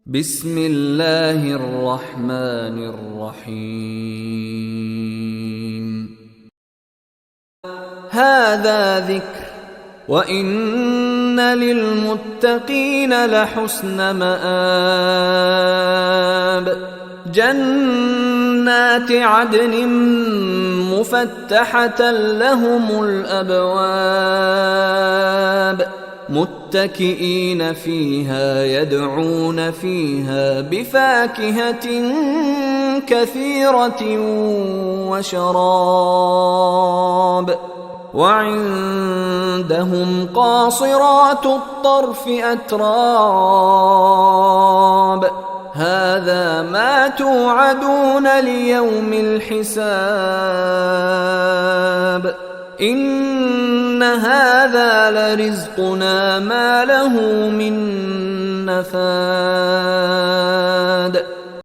بسم الله الرحمن الرحيم. هذا ذكر وإن للمتقين لحسن مآب. جنات عدن مفتحة لهم الأبواب متكئين فيها يدعون فيها بفاكهة كثيرة وشراب. وعندهم قاصرات الطرف أتراب. هذا ما توعدون ليوم الحساب. إن هذا لرزقنا ما له من نفاد.